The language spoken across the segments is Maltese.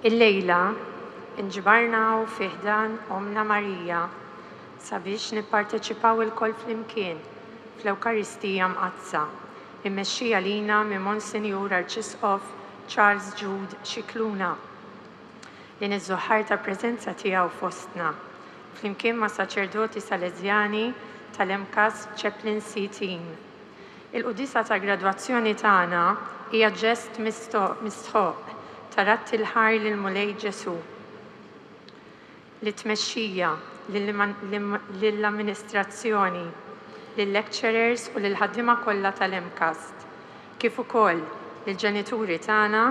Illejla inġbarnaw fi ħdan Omna Marija sabiex nipparteċipaw ilkoll flimkien fl-Ewkaristija mqazza immexxija lina minn Monsinjur Arċisqof Charles Jude Scicluna li niżżuħħar tal-preżenza tiegħu fostna flimkien ma' saċerdoti Salezjani tal-MCAS Chaplaincy Team. Il-qudisa ta' gradwazzjoni tagħna hija ġest mistħoq ta' ratti l-ħar lil Mulej Ġesu. Lit-tmexxija, lill-amministrazzjoni, lill-lecturers u lill-ħaddiema kollha tal-MCAS, kif ukoll lill-ġenituri tagħna,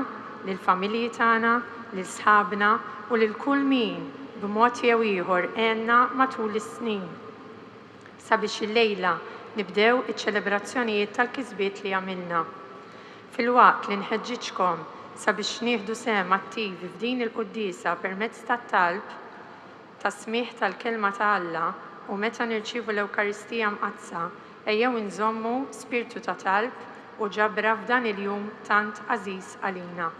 lill-familji tagħna, lill-sħabna u lil kull min b'mod jew ieħor għenna matul is-snin. Sabiex illejla nibdew iċ-ċelebrazzjonijiet tal-kisbiet li għamilna. Filwaqt li nħeġġiġkom sabiex nieħdu sehem attivi f'din il-qudiesa permezz tat-talb tas-smigħ tal-kelma ta' Alla u meta nirċievu l-Ewkaristija mqazza ejjew inżommu spiritu ta' talb u ġabra f'dan il-jum tant għażiż għalina.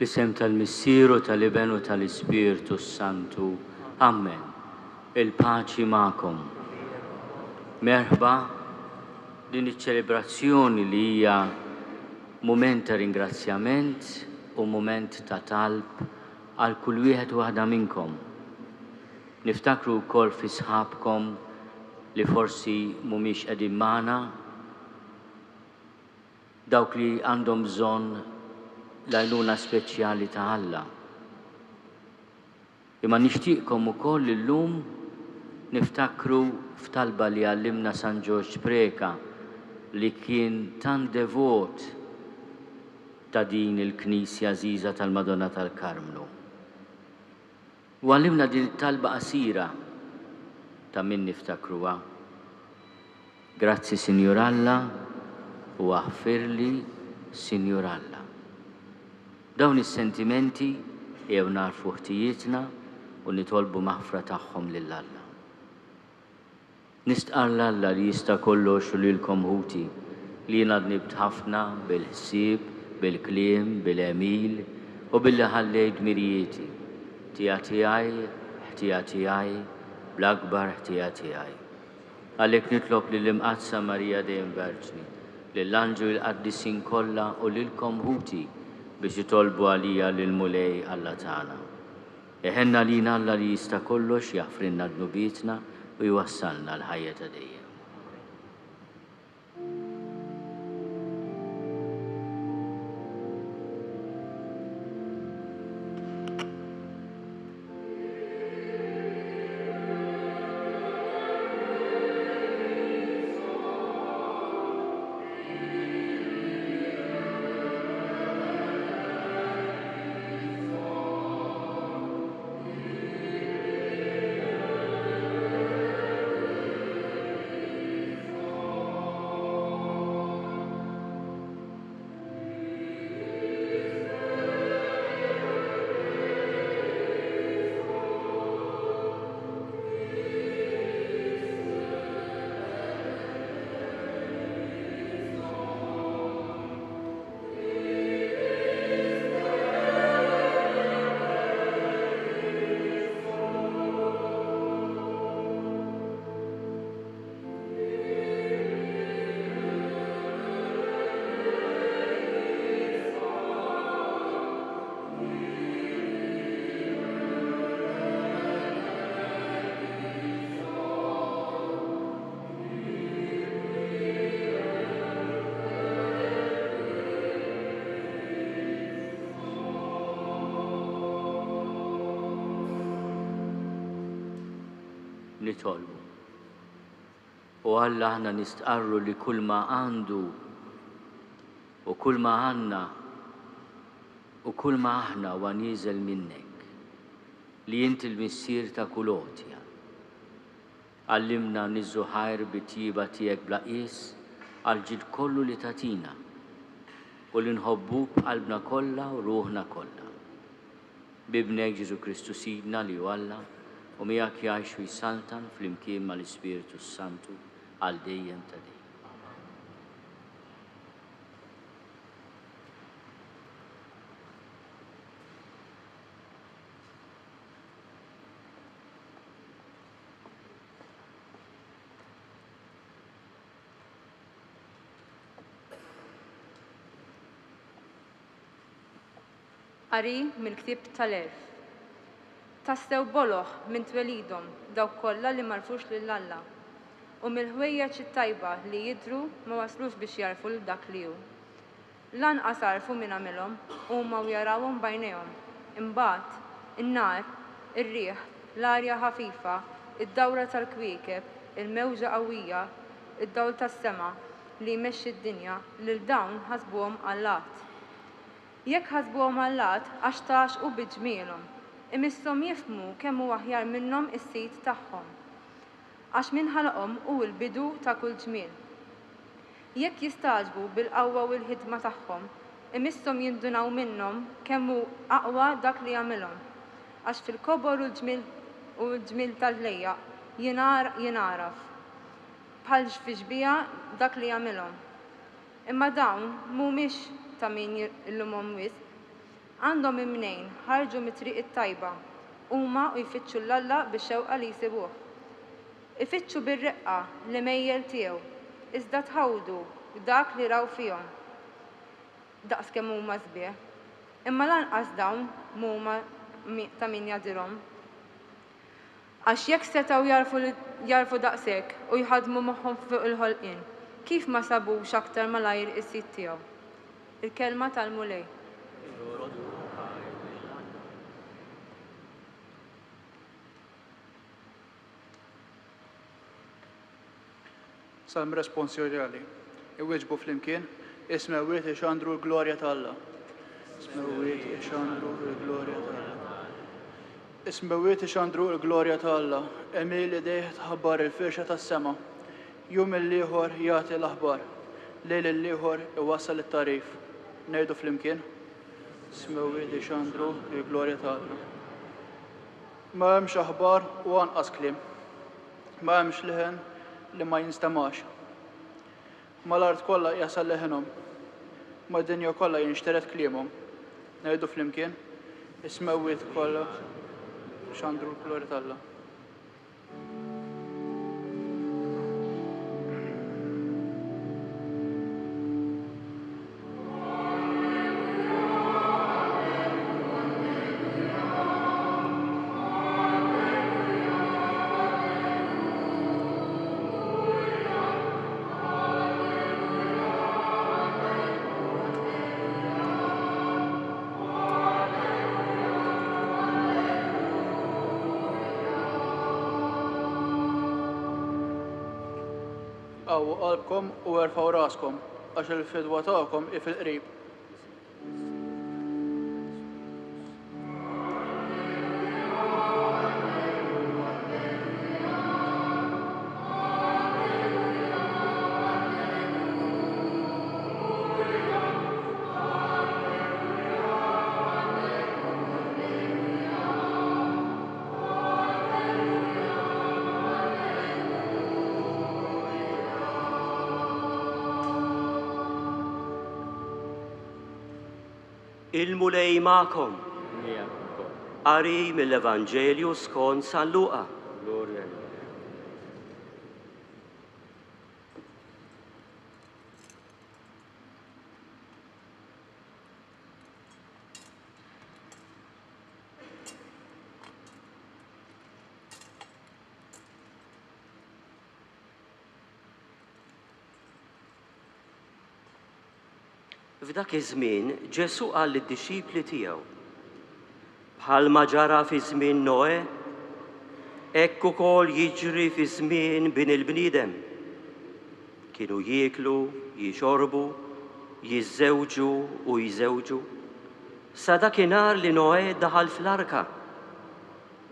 Fl-isem tal-Missieru tal-Iben u tal-Ispirtu Santu. Amen. Il-paċi ma'kom. Merħba din iċ-ċelebrazzjoni li hija Moment ta' ringrazzjament u moment ta' talb għal kull wieħed u waħda minnkom. Niftakru wkoll fi sħabkom li forsi mhumiex qegħdin magħna, dawk li għandhom bżonn l-għajnuna speċjali ta' Alla. Imma nixtieqkom ukoll illum niftakru f'talba li għallimna San George Preka li kien tan devot ta' din il-Knisja Żgħira tal-Madonna tal-Karmlu. U għallimna din it-talba qasira ta' min niftakruha. Grazzi Sinjur Alla u aħfirli Sinjur Alla. Dawn is-sentimenti jew narfu ħtijietna u nitolbu maħfra tagħhom lil Alla. Nistqar l-Alla li jista' kollox u lilkom ħuti li jiena dnibt ħafna bil-ħsieb, bil-kliem, bil-emil u billi ħallejt mirjieti. Ħtija tiegħi, ħtija tiegħi, bl-akbar ħtija tiegħi. Għalhekk nitlob lill-Imqazza Marija Dejjem Verġni, lill-Anġlu l-Qaddisin kollha u lilkom ħuti biex jitolbu għalija lill-Mulej Alla tagħna. Eħenna lina Alla li jista' kollox jaħfrilna dnubietna u jwassalna l-ħajja ta' dejjem. Nitolbu. U Alla aħna nistqarru li kull ma għandu u kull ma għandna u kull ma aħna huwa nieżel minnek li inti l-missier ta' kull għotja. Għallimna niżżu ħajr bit-tjiba tiegħek bla qies għall-ġid kollu li tagħtina u li nħobbuk b'qalbna kollha u ruħna kollha. Bibnek Ġesu Kristu Sidna li hu Alla u miegħek jgħix u jsaltan flimkien mal-Ispiritu Santu għal dejjem ta' dejjem. Qari mill-Ktieb tal-Erf. Tastew boloħ minn twelidhom dawk kollha li marfux lil Alla u mill-ħwejjeġ it-tajba li jidhru ma waslux biex jarfu l dak li hu. Lanqas għarfu minn għamilhom huma u jarawhom b'għajnejhom. Imbagħad in-nar, ir-riħ, l-arja ħafifa, id-dawra tal-kwiekeb, il-mewġa qawwija, id-dawl tas-sema li jmexxi d-dinja lil dawn ħasbuhom Allat. Jekk ħasbuhom Allat għax taxqu biġmielhom, imisshom jifhmu kemm hu aħjar minnhom is-sit tagħhom. Għax min ħalqhom hu l-bidu ta' kull ġmiel. Jekk jistaġbu bil-qawwa u l-ħidma tagħhom, imisshom jindunaw minnhom kemm hu aqwa dak li jagħmilhom. Għax fil-kobor u l-ġmiel tal-lejja jingħaraf bħal fi ġbija dak li jagħmilhom. Imma dawn mhumiex ta' min illumhom wisq, għandhom imnejn ħarġu mit-triq it-tajba huma u jfittxu l-Alla bix-xewqa li jsibuh. Ifittxu bir-reqqa l-imejjel tiegħu, iżda tħawdu dak li raw fihom. daqs kemm huma sbieħ, imma lanqas dawn huma ta' min jagħdilhom. Għax jekk setgħu jarfu daqshekk u jħaddmu moħħhom fuq il-ħolqien, kif ma sabux aktar malajr is-sit tiegħu. Il-kelma tal-Mulej. Salm responsjonali. Iwieġbu flimkien, ismewiet ixandru l-glorja tal-Alla. Ismewiet ixandru l-glorja tal-Alla. Ismewiet ixandru l-glorja tal-Alla. Emil idejh tħabbar il-firxa tas-sema. Jum il-liħor jagħti l-aħbar. Lejl il-liħor iwassal it-tarif. Ngħidu flimkien. Ismewiet ixandru l-glorja tal-Alla. Ma hemmx aħbar u anqas kliem. Ma hemmx liħen li ma jinstamax. Ma l-art kollha jasal leħenhom. Ma d-dinja kollha jinxteret kliemhom. Ngħidu flimkien, ismewwiet kollha x'għandru l-glorja tal-Alla. Għawu qalbkom u erfaw raskom, għax il-fidwa tagħkom fil-qrib. Il-Mulej ma'kom. Qari mill-Evanġelju skont San Luqa. F'dak iż-żmien Ġesu qal lid-dixxipli tiegħu: bħalma ġara fi żmien Noe, hekk ukoll jiġri fi żmien bin il-bniedem. Kienu jieklu, jixorbu, jiżżewġu u jżewġu. Sa dakinhar li Noe daħal fl-arka.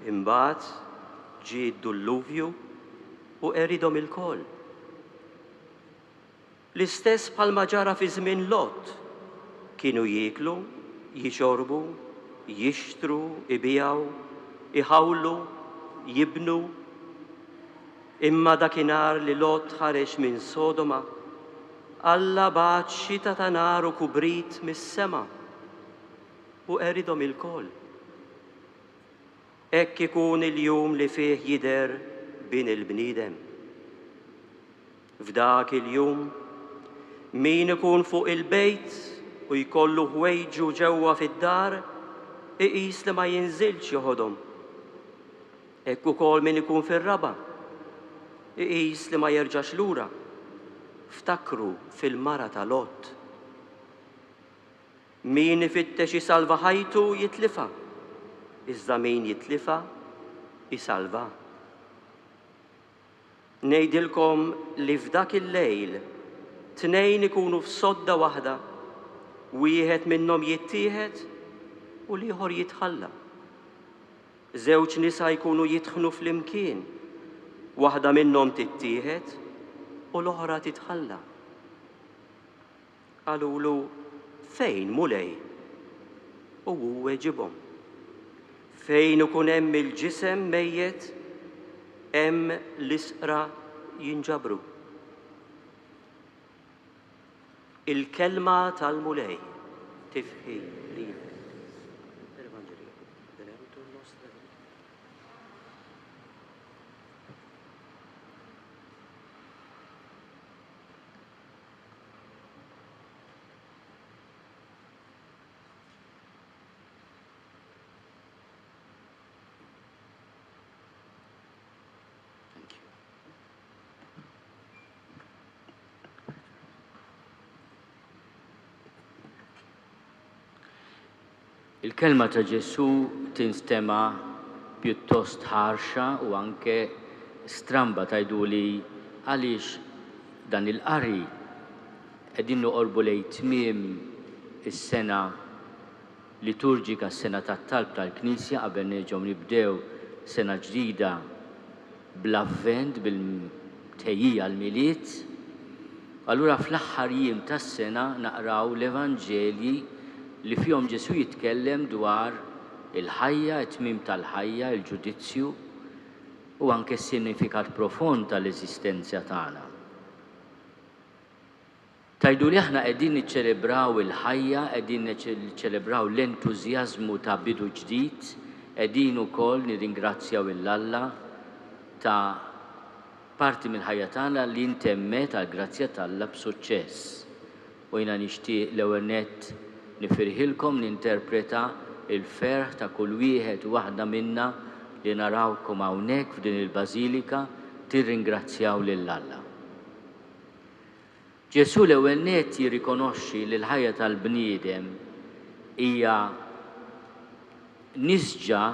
Imbagħad ġie d-dilluvju u eridhom il-koll. L-istess bħalma ġara fi żmien Lot. Kienu jieklu, jixorbu, jixtru, ibijaw, iħawlu, jibnu. Imma dakinhar li Lot ħareġ minn Sodoma, Alla bagħat xita ta' nar u kubrit mis-sema u eridhom il-koll. Hekk ikun il-jum li fih jidher bin il-bniedem. F'dak il-jum min ikun fuq il-bejt u jkollu ħwejġu ġewwa fid-dar, iqis li ma jinżilx joħodhom. Hekk ukoll min ikun fir-raba, iqis li ma jerġax lura. Ftakru fil-mara ta' Lot. Min ifittex isalva ħajtu jitlifa, iżda min jitlifa isalva. Ngħidilkom li f'dak il-lejl tnejn ikunu f'sodda waħda, wieħed minnhom jittieħed u l-ieħor jitħalla. Żewġ nisa jkunu jitħnu flimkien, waħda minnhom tittieħed u l-oħra titħalla. Qalulu fejn Mulej? U hu weġibhom: fejn ikun hemm il-ġisem mejjed, hemm l-isqra jinġabru. Il-kelma tal-Mulej tifħi lilek. Il-kelma ta' Ġesu tinstema pjuttost ħarxa u anke stramba tajduli għaliex dan il-qari qegħdin noqorbu lejn tmiem is-sena liturġika, s-sena tat-talb tal-Knisja qabel nerġgħu nibdew sena ġdida bl-avvent bil-tejjija l-miliet. Allura fl-aħħar jiem tas-sena naqraw l-Evanġelji li fihom Ġesu jitkellem dwar il-ħajja, it-tmiem tal-ħajja, il-ġudizzju u anke s-sinifikat profond tal-eżistenzja tagħna. Tajdu li aħna qegħdin niċċelebraw il-ħajja, qegħdin niċċelebraw l-entużjażmu ta' bidu ġdid, qegħdin ukoll nirringrazzjaw il-Alla ta' parti mill-ħajja tagħna li ntemmet għall-grazzja tal-Alla b'suċċess. U jiena nixtieq l-ewwel nett nifirħilkom ninterpreta il-ferħ ta' kull wieħed u waħda minna li narawkom hawnhekk f'din il-Bażilika tirringrazzjaw lill-Alla. Ġesu l-ewwel nett jirrikonoxxi li l-ħajja tal-bniedem hija nisġa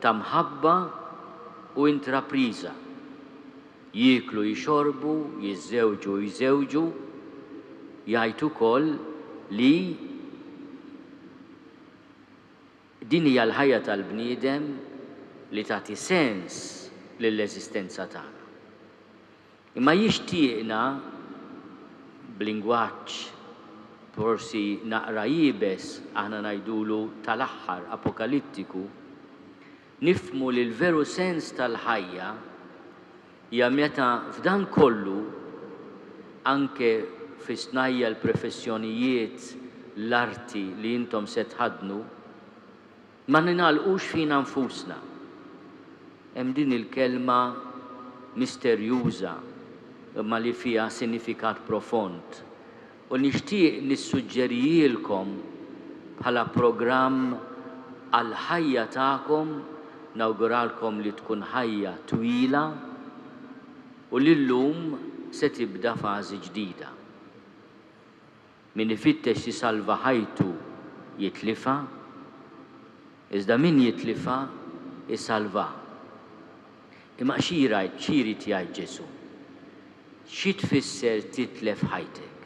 ta' mħabba u intrapriża. Jieklu, jixorbu, jiżżewġu, jgħid ukoll li din hija l-ħajja tal-bniedem li tagħti sens lill-eżistenza tagħna. Imma jixtieqna b'lingwaġġ forsi naqra jibes aħna ngħidulu tal-aħħar apokalittiku, nifhmu li l-veru sens tal-ħajja hija meta f'dan kollu anke fi snajja l-professjonijiet l-arti li intom se tħadnu ma ningħalqux fina nfusna. Hemm din il-kelma misterjuża imma li fiha sinifikat profond. U nixtieq nissuġġerijilkom bħala programm għal ħajja tagħkom, nawguralkom li tkun ħajja twila u li llum se tibda fażi ġdida. Min ifittex jisalva ħajtu jitlifa, iżda min jitlifa isalva. Imma x'irid jgħid Ġesu? Xi tfisser titlef ħajtek?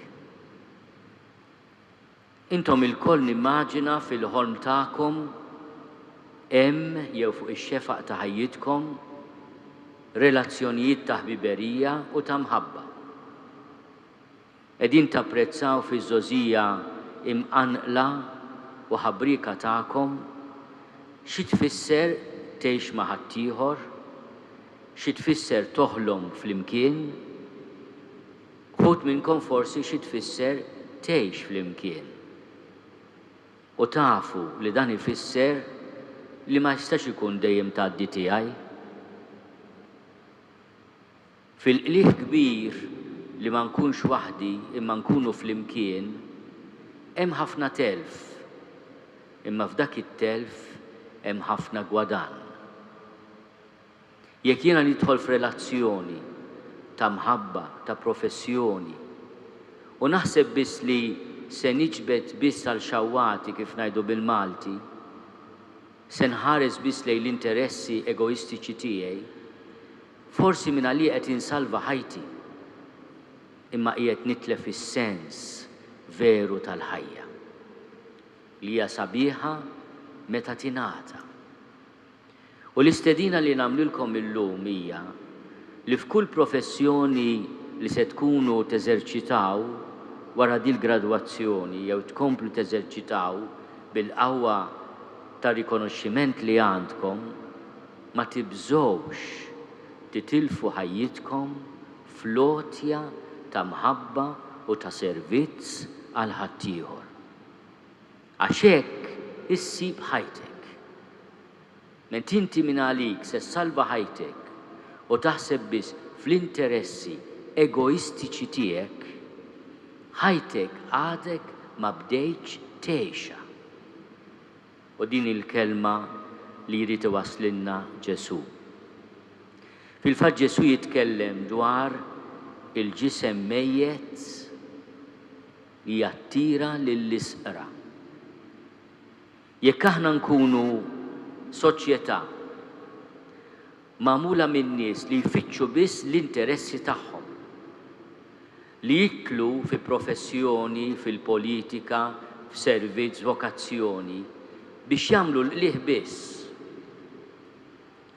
Intom il-koll nimmaġina fil-ħolm tagħkom hemm jew fuq ix-xefaq ta' ħajjitkom relazzjonijiet ta' ħbiberija u ta' mħabba. Qegħdin tapprezzaw fiż-żożija imqanqla u ħabrika tagħkom xi tfisser tgħix ma' ħaddieħor, xi tfisser toħlom flimkien, ħut minnkom forsi xi tfisser tgħix flimkien. U tafu li dan ifisser li ma jistax ikun dejjem tgħaddi tiegħi. Fil-qlieħ kbir li ma nkunx waħdi imma nkunu flimkien, hemm ħafna telf, imma f'dak it-telf hemm ħafna gwadan. Jekk jiena nidħol f'relazzjoni ta' mħabba, ta' professjoni, u naħseb biss li se niġbed biss għal xawwati kif ngħidu bil-Malti, se nħares biss lejn l-interessi egoistiċi tiegħi, forsi minn għalih qed insalva ħajti, imma qiegħed nitlef is-sens veru tal-ħajja li hija sabiħa meta tingħata. U l-istedina li nagħmlilkom illum hija li f'kull professjoni li se tkunu teżerċitaw wara din gradwazzjoni jew tkomplu teżerċitaw bil-qawwa ta' rikonoxximent li għandkom, ma tibżgħux titilfu ħajjitkom f'lotja ta' mħabba u ta' servizz għal ħaddieħor. Għax hekk issib ħajtek. Ment inti minn għalik se salva ħajtek u taħseb biss fl-interessi egoistiċi tiegħek, ħajtek għadek ma bdejtx tgħixha. U din il-kelma li jrid iwaslilna Ġesu. Fil-fatt Ġesu jitkellem dwar il-ġisem mejjed li jattira lill-isqra. Jekk aħna nkunu soċjetà magħmula minn nies li jfittxu biss l-interessi tagħhom, li jitlu fi professjoni, fil-politika, f'servizz, vokazzjoni biex jagħmlu l-qlieħ biss.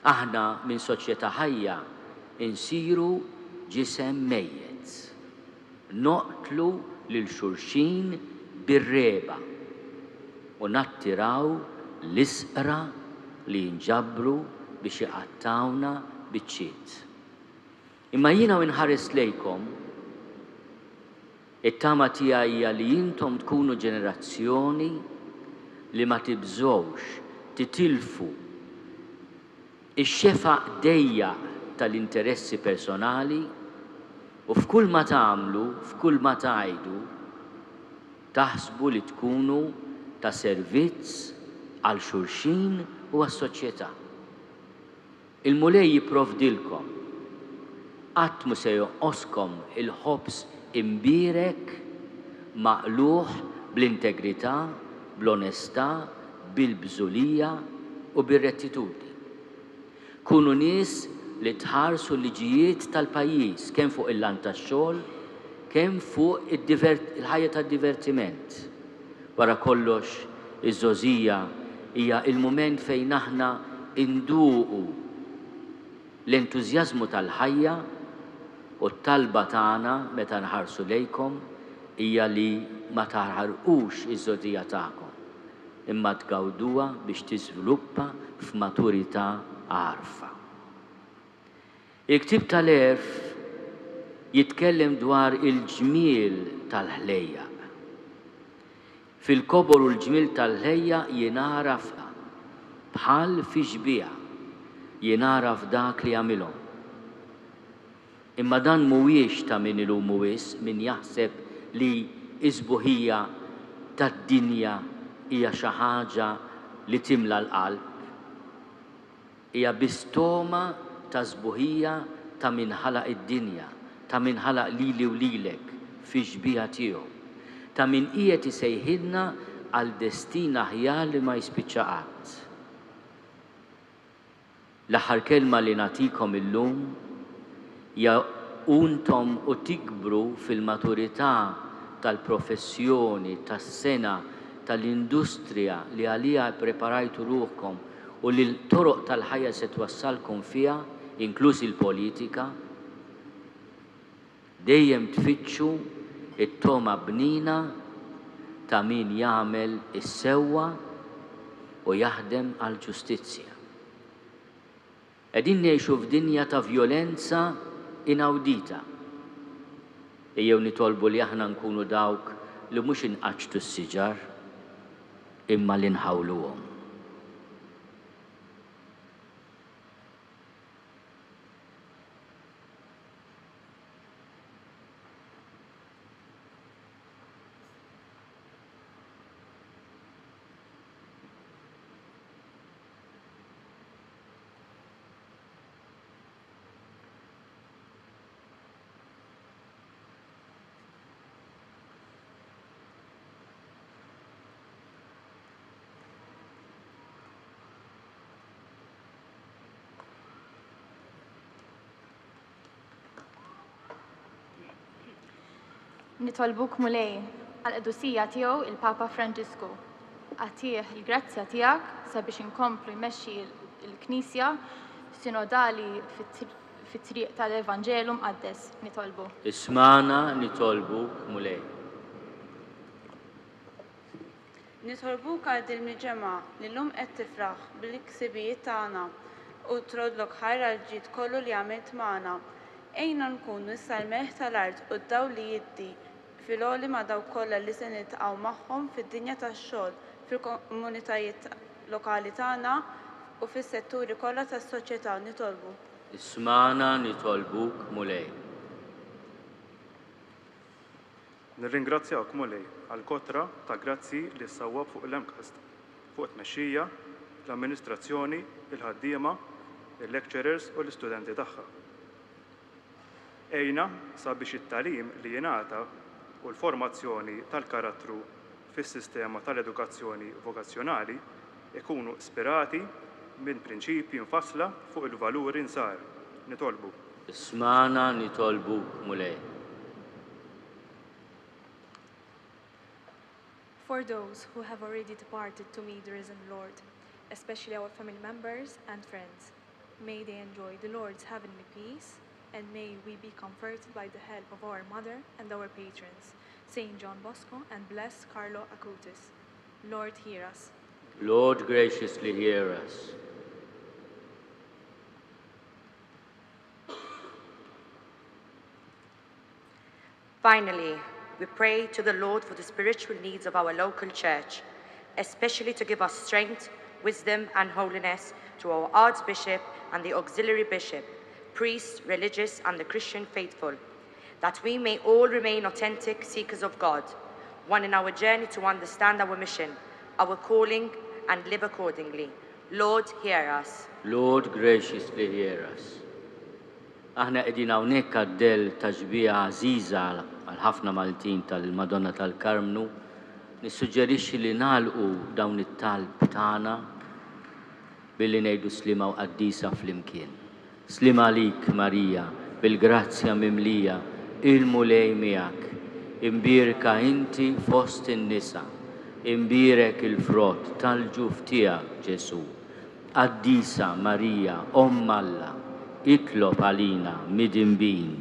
Aħna minn soċjetà ħajja insiru ġisem mejjed. Noqtlu lil xulxin bir-reba u nattiraw l-isqra li jinġabru biex iqattawna biċċiet. Imma jiena inħares lejkom, it-tama tiegħi hija li intom tkunu ġenerazzjoni li ma tibżgħux titilfu ix-xefaq dejjaq tal-interessi personali u f'kull ma tagħmlu, f'kull ma tgħidu, taħsbu li tkunu ta' servizz għal xulxin u għas-soċjetà. Il-mulej jipprovdilkom, qatt mu se jonqoskom il-ħobs imbierek maqluħ bl-integrità, bl-onestà, bil-bżulija u bir-rettitudni. Kunu nies li tħarsu l-liġijiet tal-pajjiż kemm fuq il-lan tax-xogħol, kemm fuq il-ħajja tad-divertiment. Wara kollox, iż-żożija hija il-mument fejn aħna induqu l-entużjażmu tal-ħajja u t-talba tagħna meta nħarsu lejkom hija li ma taħarqux iż-żożija tagħkom, imma tgawduha biex tiżviluppa f'maturità għarfa. Il-ktieb tal-Erf jitkellem dwar il-ġmiel tal-ħlejjaq. Fil-kobor u l-ġmiel tal-ħlejjaq jingħara bħal fi ġbija, jingħara f'dak li għamilhom. Imma dan mhuwiex ta' min ilum wis min jaħseb li iż-sbuħija tad-dinja hija xi ħaġa li timla l-qalb. Hija bistoma ta' sbuħija ta' min ħalaq id-dinja, ta' min ħalaq lili u lilek fi ġbija tiegħu, ta' min qiegħed isejħilna għal destin aħjar li ma jispiċċa qatt. L-aħħar kelma li nagħtikom illum hija untom u tikbru fil-maturità tal-professjoni, tas-sena, tal-industrija li għaliha ppreparajtu ruħkom u li l-toroq tal-ħajja se twassalkom fiha, inkluż il-politika, dejjem tfittxu it-toma bnina ta' min jagħmel is-sewwa u jaħdem għal ġustizzja. Qegħdin ngħixu f'dinja ta' vjolenza inawdita. Ejjew nitolbu li aħna nkunu dawk li mhux inqaċtu s-siġar imma li nħawluhom. Nitolbuk mulej għal-qedusija tiegħu il-Papa Franġisku. Għatih il-grazzja tiegħek sabiex inkomplu jmexxi l-Knisja sinodali fit-triq tal-Evanġelu mqaddes. Nitolbu. Ismana nitolbuk mulej. Nitolbuk għal din il-ġemgħa li llum qed tifraħ bil-ksibijiet tagħna u trodlok ħajra l-ġid kollu li għamilt magħna. Ejna nkunu issa l-meħ tal-art u d-dawl li jiddi fil-għoli ma' daw kollha li se niltaqgħu magħhom fid-dinja tax-xogħol, fil-komunitajiet lokali tagħna u fis-setturi kollha tas-soċjetà. Nitolbu. Ismana nitolbuk mulej. Nirringrazzjawk mulej għall-kotra ta' grazzi li ssawwab fuq l-Emcast, fuq it-tmexxija, l-amministrazzjoni, il-ħaddiema, il-lecturers u l-istudenti tagħha. Ejna sabiex it-tagħlim li jingħata u l-formazzjoni tal-karattru fis-sistema tal-edukazzjoni vokazzjonali ikunu ispirati minn prinċipji mfassla fuq il-valuri nsar. Nitolbu. Ismana nitolbuk mulej. For those who have already departed to meet the risen Lord, especially our family members and friends, may they enjoy the Lord's heavenly peace, and may we be comforted by the help of our mother and our patrons, Saint John Bosco and blessed Carlo Acutis. Lord, hear us. Lord, graciously hear us. Finally, we pray to the Lord for the spiritual needs of our local church, especially to give us strength, wisdom, and holiness through our Archbishop and the auxiliary bishop, priests, religious, and the Christian faithful, that we may all remain authentic seekers of God, one in our journey to understand our mission, our calling, and live accordingly. Lord, hear us. Lord, graciously hear us. Aħna qegħdin hawnhekk għaddell ta' ġbija għażiża għal ħafna Maltin tal-Madonna tal-Karmnu, nissuġġerixxi li nagħlqu dawn it-talb tagħna billi ngħidu slima u qaddisa flimkien. Slima għalik, Marija, bil-grazzja mimlija, il-mulej miegħek, imbierka inti fost in-nisa, imbierek il-frott tal-ġuf tiegħek Ġesu. Qaddisa Marija, Omm Alla, itlob għalina mid-inbin,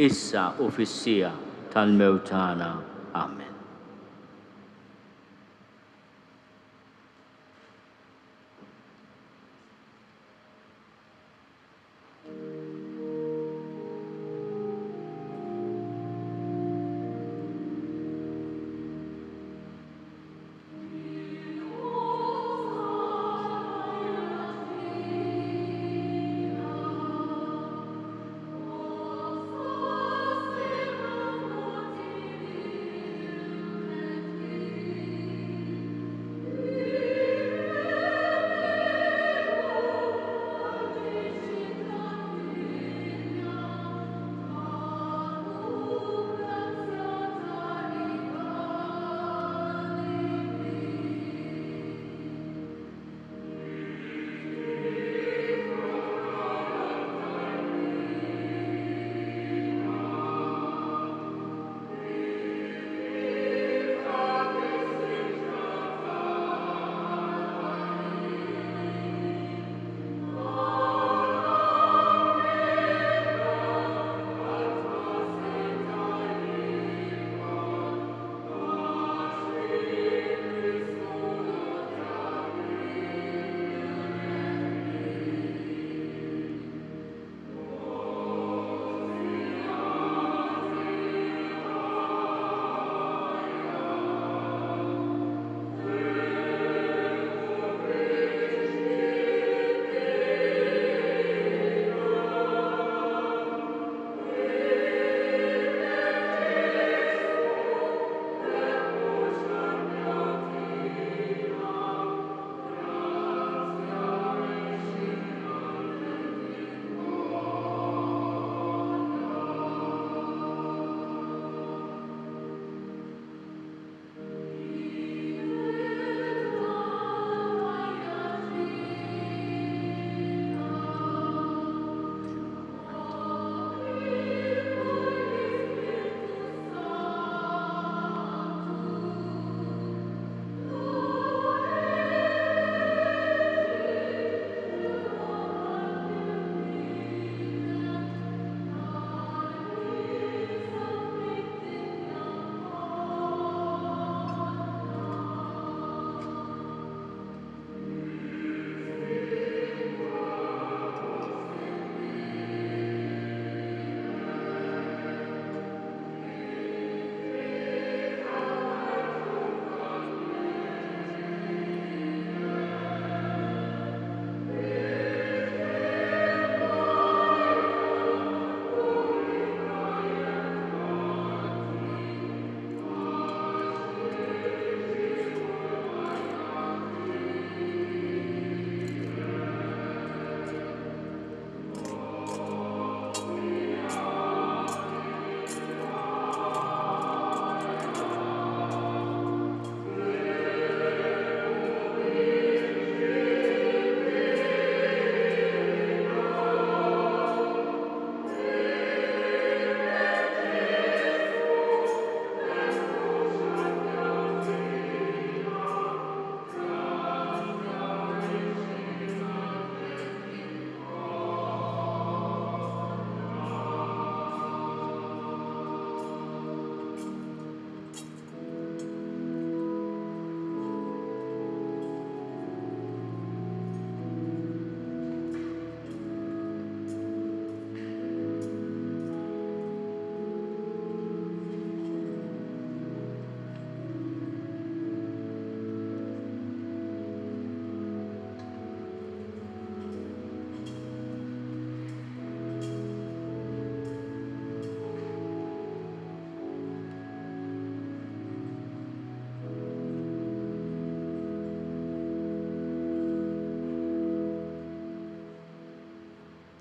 issa u fis-sija tal-mewt tagħna. Amen.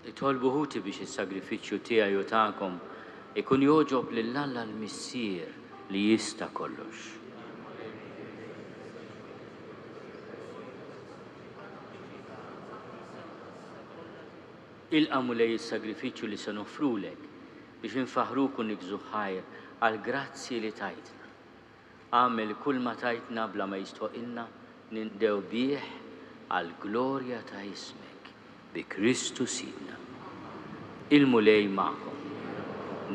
Itolbu ħuti biex is-sagrifiċċju tiegħi u tagħkom ikun joġob lill-Alla l-Missier li jista' kollox. Ilqamu lej is-sagrifiċċju li se nofrulek biex infaħruk u nikżu ħajr għal grazzi li tajtna. Għamel kull ma tajtna bla ma jistħoqilna nindew bih għal glorja ta' ismek bi Kristu Sidna. Ilmu lej magħkom,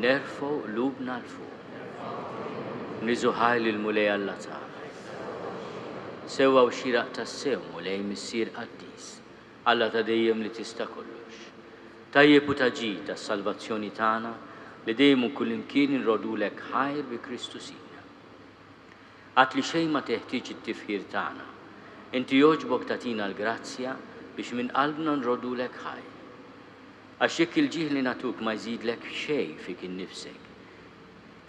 nerfgħu qlubna l fuq, niżu ħajl il-mulej Alla tagħna. Sewwa u xieraq tas-sew mulej Missier Qaddis, Alla ta' dejjem li tista' kollox. Tajjeb u taġi tas-salvazzjoni tagħna li dejjem u kullimkien inrodulek ħajr bi Kristu Sidna. Għat li xejn ma teħtieġ it-tifħir tagħna, inti jogħġbok tagħtina l-grazzja biex minn qalbna nrodulek ħajr. Għax jekk il-ġieħ li natuk ma jżidlek xejn fik innifsek,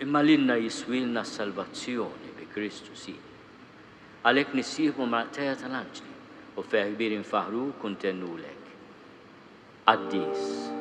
imma lilna jiswilna s-salvazzjoni bi Kristu Sidna. Għalhekk nissieħbu mal-qtejja tal-anġli u feħ kbir infaħru kuntennulek. Qaddis.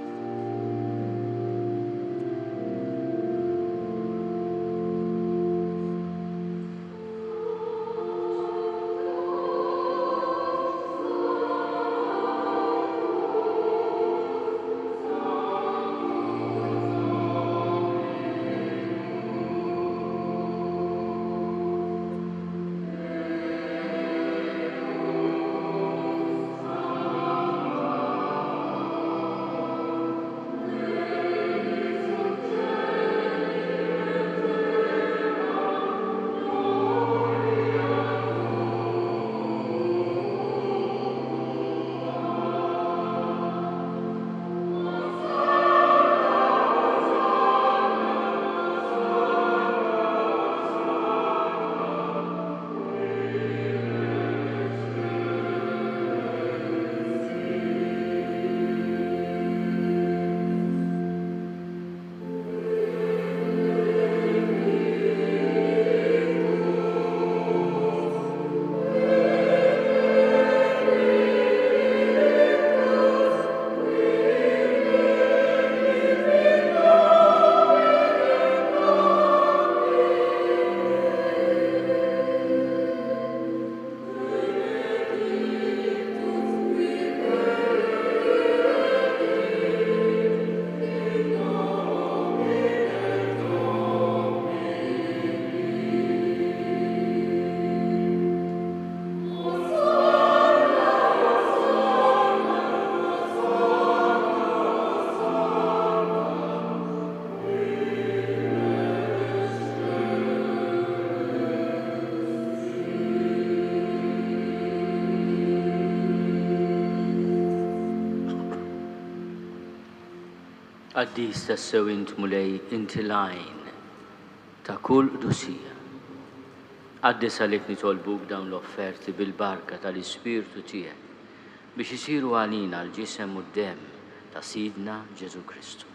Qaddis tassew int mulej inti lajn ta' kull qdusija. Qaddis għalhekk nitolbuk dawn l-offerti bil-barka tal-Ispirtu tiegħek biex isiru għalina l-ġisem u d-demm ta' Sidna Ġesu Kristu.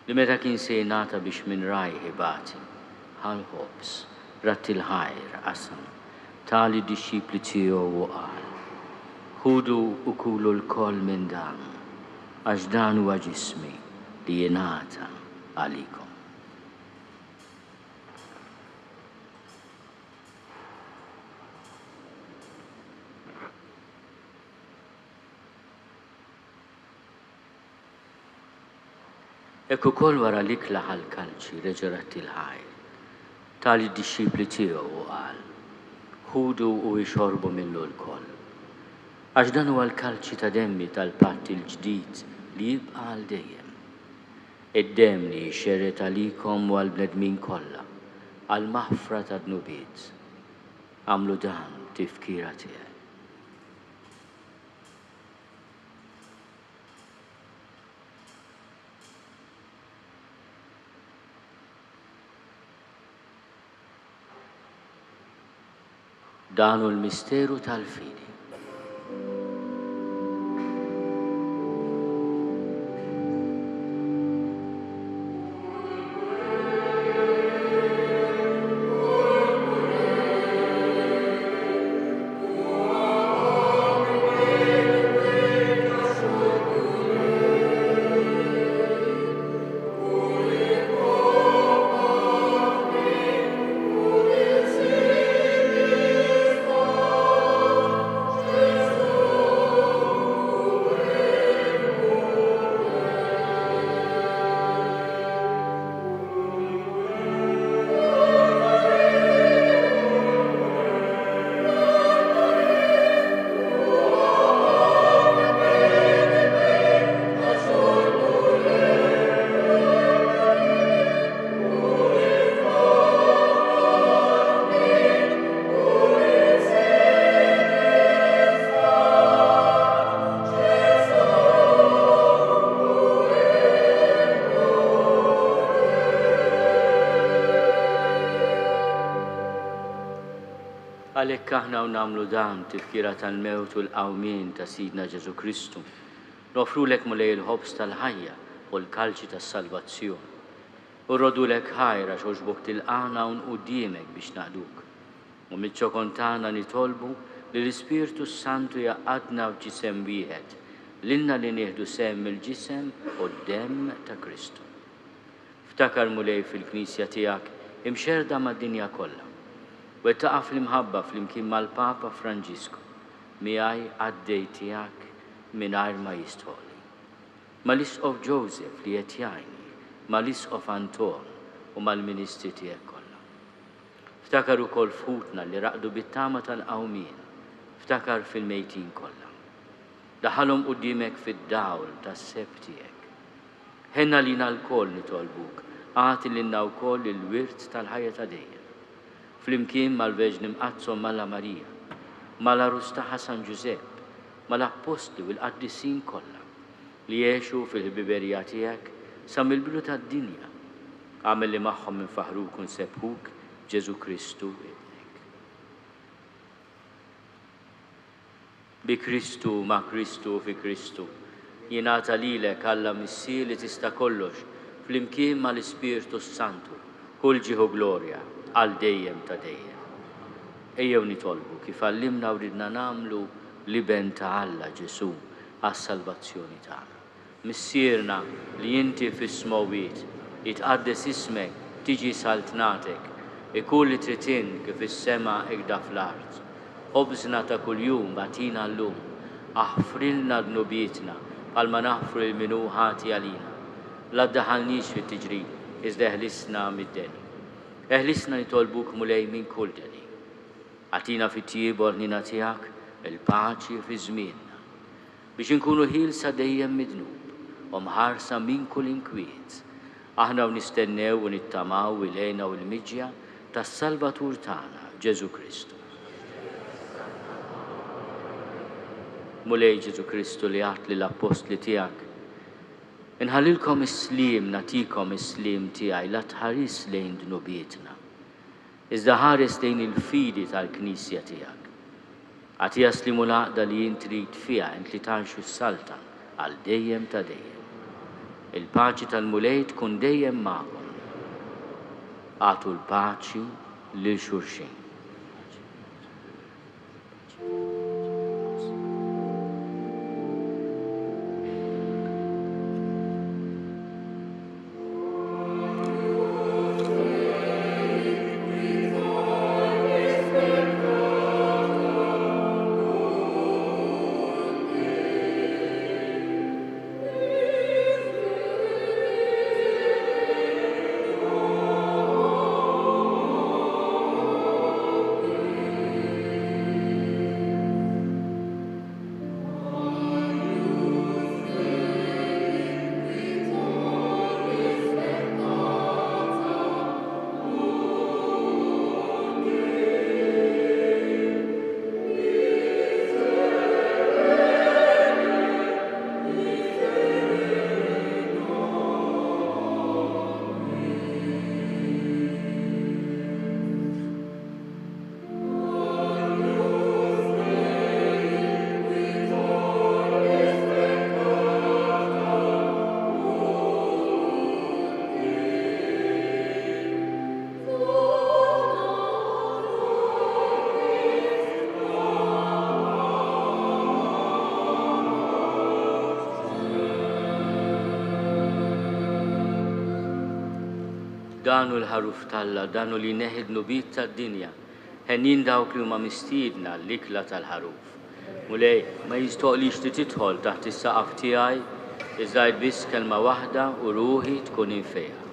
Li meta kien se jingħata biex minn rajħi bati ħal ħobs ratti l-ħajr qasam tali d-dixxipli tiegħu u qal: ħudu u kulu l-koll minn dan għax dan huwa ġismi li jingħata għalikom. Ekku kol wara l-ikla ħal-kalċi reġerat il-ħajr, tali d-dixxipli tiegħu u qal: ħudu u jxorbu millu l-koll. Għax dan huwa l-kalċi ta' demmi tal-patt il-ġdid li jibqa' għal dejjem. Id-demm li jxerret għalikom u għal-bnedmin kollha għal-maħfra ta' dnubiet. Għamlu dan tifkira tiegħek. Dan hu l-misteru tal-fidi. Għalhekk aħna u nagħmlu dan tifkira tal-mewt u l-qawmien ta' Sidna Ġesu Kristu. Nofrulek mulej il-ħobs tal-ħajja u l-kalċi tas-salvazzjoni. U rrodulek ħajra xoġbok tilqana un qudiemek biex naqduk. U mill-ċokon tagħna nitolbu li l-Ispirtu Santu jaqadna f'ġisem wieħed, lilna li nieħdu sehem il-ġisem u d-demm ta' Kristu. Ftakar mulej fil-Knisja tiegħek imxerda mad-dinja kollha. U taqaf l-imħabba fl-imkien mal-Papa Franġisku, miegħi għaddej tiegħek mingħajr ma jistħolli. Mal-Isqof Joseph li qed jgħinni, mal-Isqof Anton u mal-Ministri tiegħek kollha. Ftakar ukoll futna li raqdu bit-tama tal-qawmien, ftakar fil-mejtin kollha. Daħalhom quddiemek fid-dawl tas-seb tiegħek. Ħenna lina l-koll nitolbuk, għati lilna wkoll il-wirt tal-ħajja ta' dejjem. Flimkien mal-Verġni Mqazzom Malla Marija, mal-Arus tagħha San Ġusepp, mal-Apostli u l-Qaddissin kollha li jgħixu fil-ħbiberija tiegħek sa mill-bidu tad-dinja. Għamel li magħhom minn faħruk u nsebħuk Ġesu Kristu ibnek. Bi Kristu, ma' Kristu u fi Kristu, jingħata lilek Alla Missier li tista' kollox flimkien mal-Ispirtu Santu, kull ġieħu glorja għal dejjem ta' dejjem. Ejjew nitolbu kif għallimna u ridna nagħmlu liben ta' Alla Ġesu għas-salvazzjoni tagħna. Missierna li inti fis-smowiet jitqaddes ismek, tiġi saltnatek, ikun li tritin kif is-sema ikda fl-art. Ħobżna ta' kuljum atina llum, aħfrilna dnubietna bħalma naħfru l-minu ħati għalina. La ddaħalniex fit-tiġrid, iżda eħlisna mid-deni. Eħlisna nitolbuk mulej minn kull deni. Għatina fit-tjieb ordnina tiegħek il-paċi fi żmienna biex inkunu ħielsa dejjem midnub u mħarsa minn kull inkwiet. Aħna u nistennew u nittamaw ilejna u l-miġja tas-Salvatur tagħna Ġesu Kristu. Mulej Ġesu Kristu li għat li l-Apostli tiegħek, inħallilkom is-slim, natikom is-slim tiegħi la tħares lejn dnubietna. Iżda ħares lejn il-fidi tal-Knisja tiegħek. Għatija slimu l-għaqda li jintrid fiha int li tanxu s-saltan għal dejjem ta' dejjem. Il-paċi tal-mulej tkun dejjem magħkom. Għatu l-paċi lil xulxin. Danu l-ħaruf talla, danu li neħidnu bit tad-dinja, ħennin dawk li huma mistiedna l-ikla tal-ħaruf. Mulej, ma jistoqlix li tidħol taħt is-saqaf tiegħi, iżda biss kelma waħda u ruħi tkun infejha.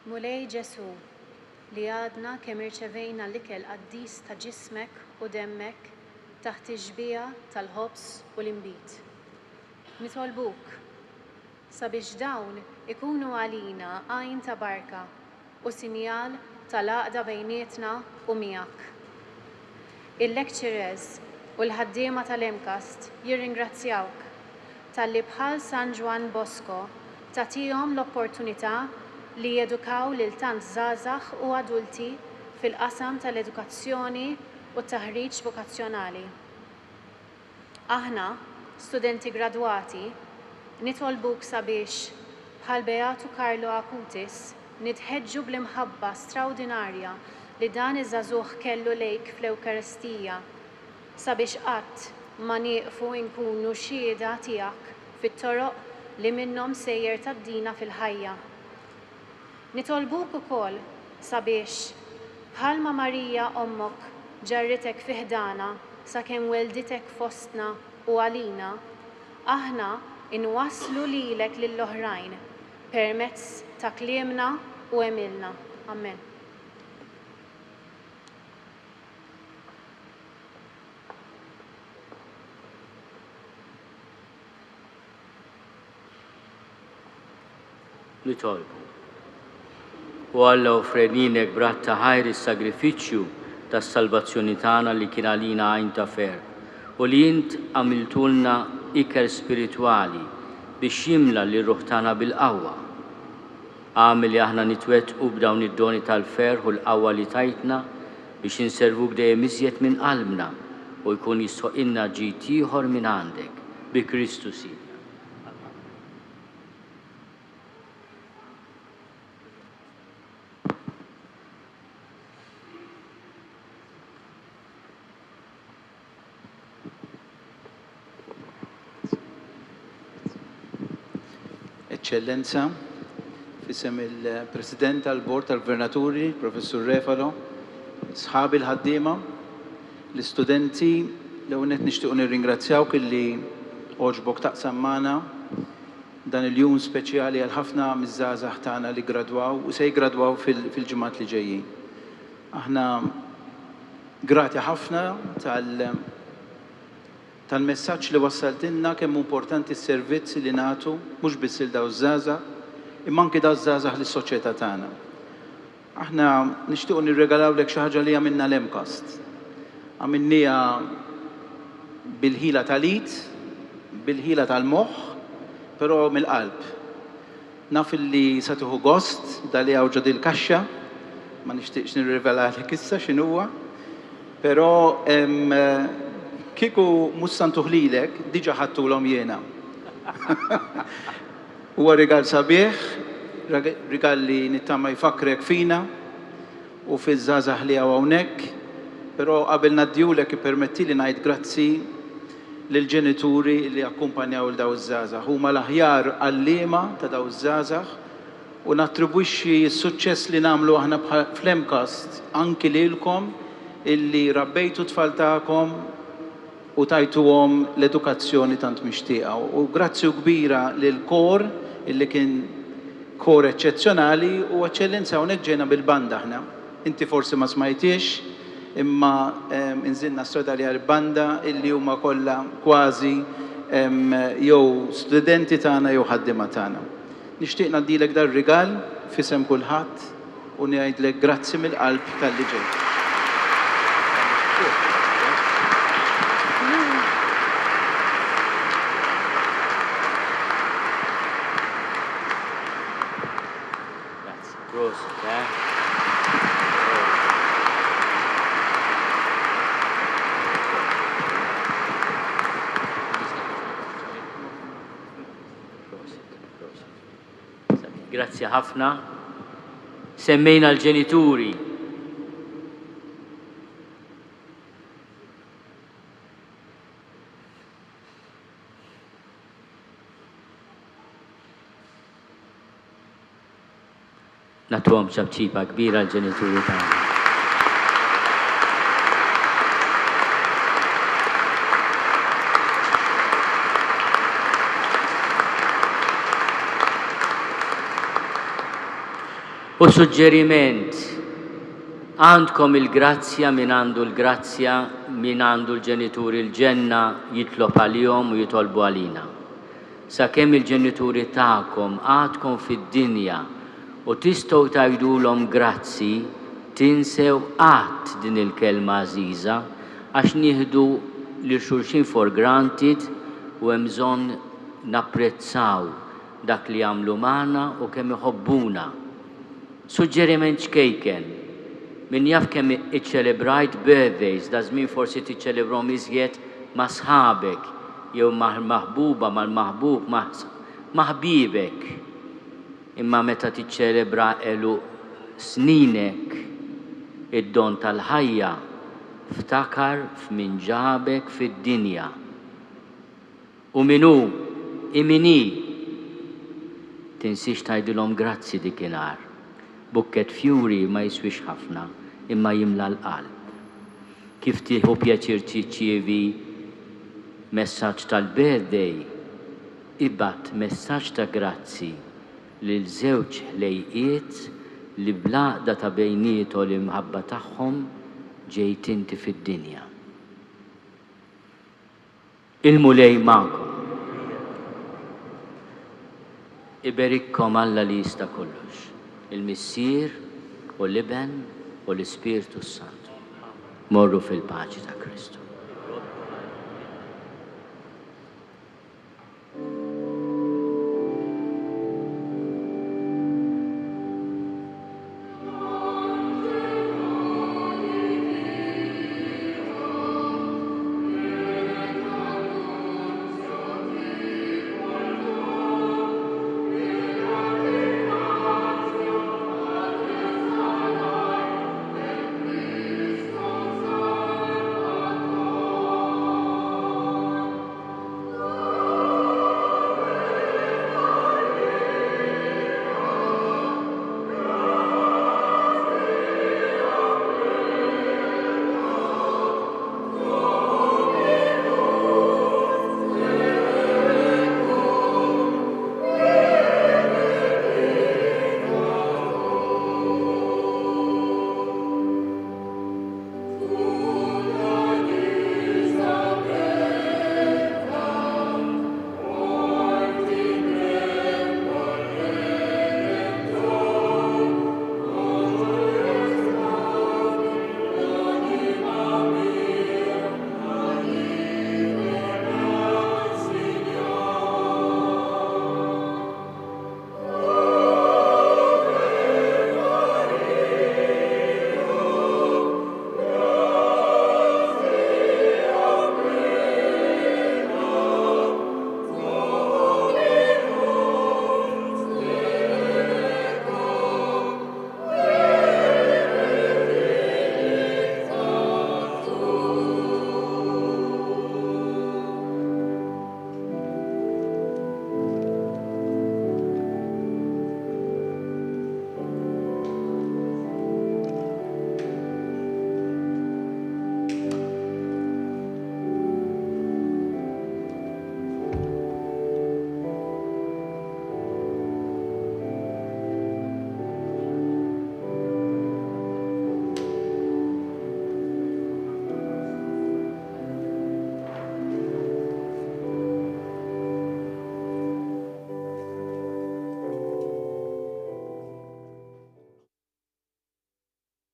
Mulej Ġesu li għadna kemm irċevejna l-ikel qaddis ta' ġismek u demmek taħt iġbija tal-ħobs u l-imbit. Nitolbuk sabiex dawn ikunu għalina għajn ta' barka u sinjal tal-għaqda bejnietna u miegħek. Il-lecturers u l-ħaddiema tal-Emcast jirringrazzjawk tal-li bħal San Juan Bosco tagħtihom l-opportunità li jedukaw lil tant żgħażagħ u adulti fil-qasam tal-edukazzjoni u t-taħriġ vokazzjonali. Aħna, studenti gradwati, nitolbuk sabiex bħal Beatu Carlo Acutis nitħeġġu bl-imħabba straordinarja li dan iż-żagħżugħ kellu lejk fl-Ewkaristija sabiex qatt ma nieqfu nkunu xhieda tiegħek fit-toroq li minnhom sejjer tad-dina fil-ħajja. Nitolbuk ukoll sabiex bħalma Marija ommok ġarritek fi ħdana sakemm welditek fostna u għalina, aħna inwasslu lilek lill-oħrajn permezz ta' kliemna u emilna. Amen. Nitolbu. U Alla offreninek brat ta' ħajr is-sagrifiċċju tas-salvazzjoni tagħna li kien għalina għajn ta' fer u li int għamiltulna iker spiritwali biex jimla li ruħ tagħna bil-qawwa. Għamil li aħna nitwettqu b'dawn id-doni tal-fer u l-qawwa li tajtna biex inservuk dejjem iżjed minn qalbna u jkun jistħoqilna ġid ieħor minn għandek bi Kristu Sidna. Eccellenza, fisem il-President tal-Bord tal-Gvernaturi, Professur Refalo, sħabi l-ħaddiema, l-istudenti, l-għunet nishtiqu nirringrazzjawk illi oġbok taqsam magħna dan il-jum speċjali għal ħafna miż-żgħażagħ tagħna li gradwaw u se jgradwaw fil-ġimgħat li ġejjin. Aħna grati ħafna tal-messaġġ li wassaltilna kemm importanti s-servizz li nagħtu mhux biss il daw żgħażagħ imma anke daw żgħażagħ lis-soċjetà tagħna. Aħna nixtiequ nirregalawlek xi ħaġa li għamilna l-Emcast. Għamilniha bil-ħila tal-id, bil-ħila tal-moħħ, però mill-qalb. Naf illi se tieħu gost dali hawn ġod il-kaxxa, ma nixtieqx nirrivelalek issa x'inhuwa, però kieku mhux santuh lilek, diġà ħadtulhom jiena. Huwa rigal sabiħ, rigal li nittama jfakrek fina u fiż-żgħażagħ li hawnhekk, però qabel ngħaddihulek ippermettili ngħid grazzi lill-ġenituri li akkumpanjaw il daw iż-żgħażagħ. Huma l-aħjar għalliema ta' daw iż-żgħażagħ u nattribwixxi s-suċċess li nagħmlu aħna fl-Emcast anki lilkom illi rabbejtu tfal tagħkom u tajtuhom l-edukazzjoni tant mixtieqa. U grazzi kbira lil kor illi kien kor eċċezzjonali u eċċellenza hawnhekk ġejna bil-banda aħna. Inti forsi ma smajtix imma inżilna stradalja l-banda illi huma kollha kważi jew studenti tagħna jew ħaddiema tagħna. Nixtieq ngħaddilek dar rigal fisem kulħadd u ngħidlek grazzi mill-qalb tal-li ġejt. Grazzi ħafna. Semmejna l-ġenituri. Natuhom ċabċiba kbira l-ġenituri tagħna. U U suġġeriment, għandkom il-grazzja min għandu l-grazzja min għandu l-ġenituri l-ġenna jitlob għalihom u jitolbu għalina. Sakemm il-ġenituri tagħkom għadkom fid-dinja u tistgħu tgħidulhom grazzi, tinsew qatt din il-kelma għażiża għax nieħdu lil xulxin for granted u hemm bżonn napprezzaw dak li jagħmlu magħna u kemm iħobbuna. Suġġeriment xkejken, min jaf kemm iċċelebrajt birthdays, da żmien forsi tiċċelebrom iżjed ma' sħabek jew mal-maħbuba, mal-maħbub, ma' ħbibek. Imma meta tiċċelebra elu sninek id-don tal-ħajja, ftakar f'min ġabek fid-dinja. U minu, imini, tinsix tajdilhom grazzi dikinhar. Bukket fjuri ma jiswix ħafna, imma jimla l-qalb. Kif tieħu pjaċir tirċievi messaġġ tal-birthday, ibgħat messaġġ ta' grazzi lil żewġ ħlejqiet li blaqda ta' bejnietu l-imħabba tagħhom ġejt inti fid-dinja. Il-mulej magħkom. Iberikkom Alla li jista' kollox, il-Missier u l-Iben u l-Ispirtu Santu. Morru fil-paċi ta' Kristu.